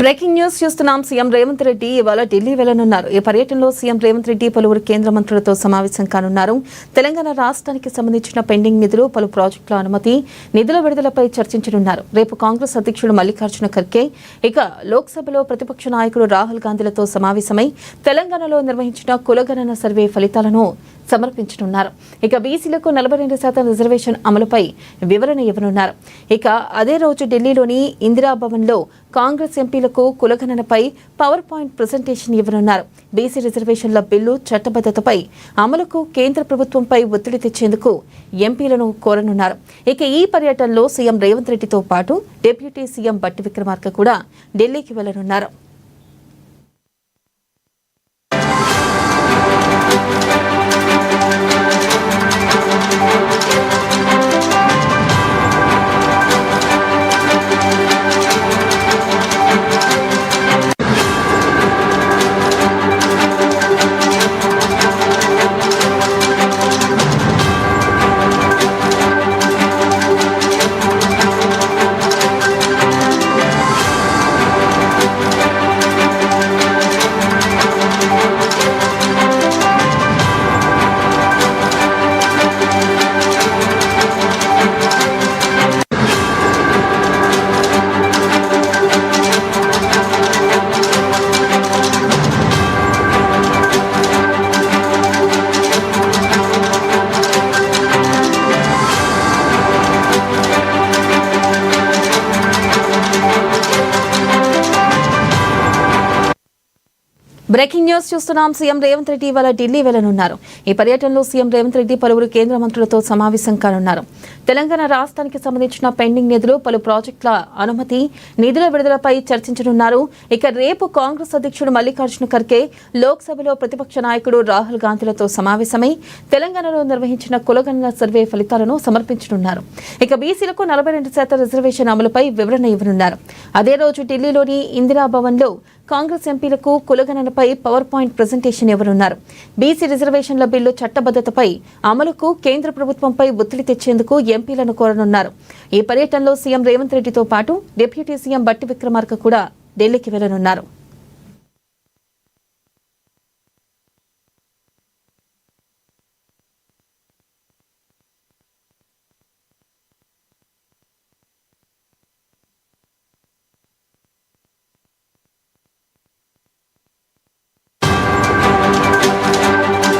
Breaking news చూస్తున్నాం. CM Revanth Reddy ఇవాళ ఢిల్లీ వెళ్లనున్నారు. ఈ పర్యటనలో సీఎం రేవంత్ రెడ్డి పలువురు కేంద్ర మంత్రులతో సమావేశం కానున్నారు. తెలంగాణ రాష్ట్రానికి సంబంధించిన పెండింగ్ నిధులు, పలు ప్రాజెక్టుల అనుమతి, నిధుల విడుదలపై చర్చించనున్నారు. రేపు కాంగ్రెస్ అధ్యక్షుడు మల్లికార్జున ఖర్గే, ఇక లోక్సభలో ప్రతిపక్ష నాయకుడు రాహుల్ గాంధీలతో సమావేశమై తెలంగాణలో నిర్వహించిన కులగణన సర్వే ఫలితాలను సమర్పించనున్నారు. ఇక బీసీలకు 42% రిజర్వేషన్ అమలుపై వివరణ ఇవ్వనున్నారు. ఇక అదే రోజు ఢిల్లీలోని ఇందిరాభవన్లో కాంగ్రెస్ ఎంపీలకు కులగణనపై పవర్ పాయింట్ ప్రెజెంటేషన్ ఇవ్వనున్నారు. బీసీ రిజర్వేషన్ల బిల్లు చట్టబద్ధతపై అమలుకు కేంద్ర ప్రభుత్వంపై ఒత్తిడి తెచ్చేందుకు ఎంపీలను కోరనున్నారు. ఇక ఈ పర్యటనలో సీఎం రేవంత్ రెడ్డితో పాటు డిప్యూటీ సీఎం బట్టి విక్రమార్క కూడా ఢిల్లీకి వెళ్లనున్నారు. బ్రేకింగ్ న్యూస్ చూస్తున్నాం. సీఎం రేవంత్ రెడ్డి ఇవాళ ఢిల్లీ వెళ్లనున్నారు. ఈ పర్యటనలో సీఎం రేవంత్ రెడ్డి పలువురు కేంద్ర మంత్రులతో సమావేశం కానున్నారు. తెలంగాణ రాష్ట్రానికి సంబంధించిన పెండింగ్ నిధులు, పలు ప్రాజెక్టుల అనుమతి, నిధుల విడుదలపై చర్చించనున్నారు. ఇక రేపు కాంగ్రెస్ అధ్యక్షుడు మల్లికార్జున ఖర్గే లోక్సభలో ప్రతిపక్ష నాయకుడు రాహుల్ గాంధీలతో సమావేశమై తెలంగాణలో నిర్వహించిన కులగణన సర్వే ఫలితాలను సమర్పించనున్నారు. ఇక బీసీలకు 42% రిజర్వేషన్ అమలుపై వివరణ ఇవ్వనున్నారు. అదే రోజు ఢిల్లీలోని ఇందిరాభవన్లో కాంగ్రెస్ ఎంపీలకు కులగణనపై పవర్ పాయింట్ ప్రెజెంటేషన్ ఇవ్వనున్నారు. బీసీ రిజర్వేషన్ల బిల్లు చట్టబద్ధతపై అమలుకు కేంద్ర ప్రభుత్వంపై ఒత్తిడి తెచ్చేందుకు ఎంపీలను కోరనున్నారు. ఈ పర్యటనలో సీఎం రేవంత్ రెడ్డితో పాటు డిప్యూటీ సీఎం బట్టి విక్రమార్క కూడా ఢిల్లీకి వెళ్లనున్నారు.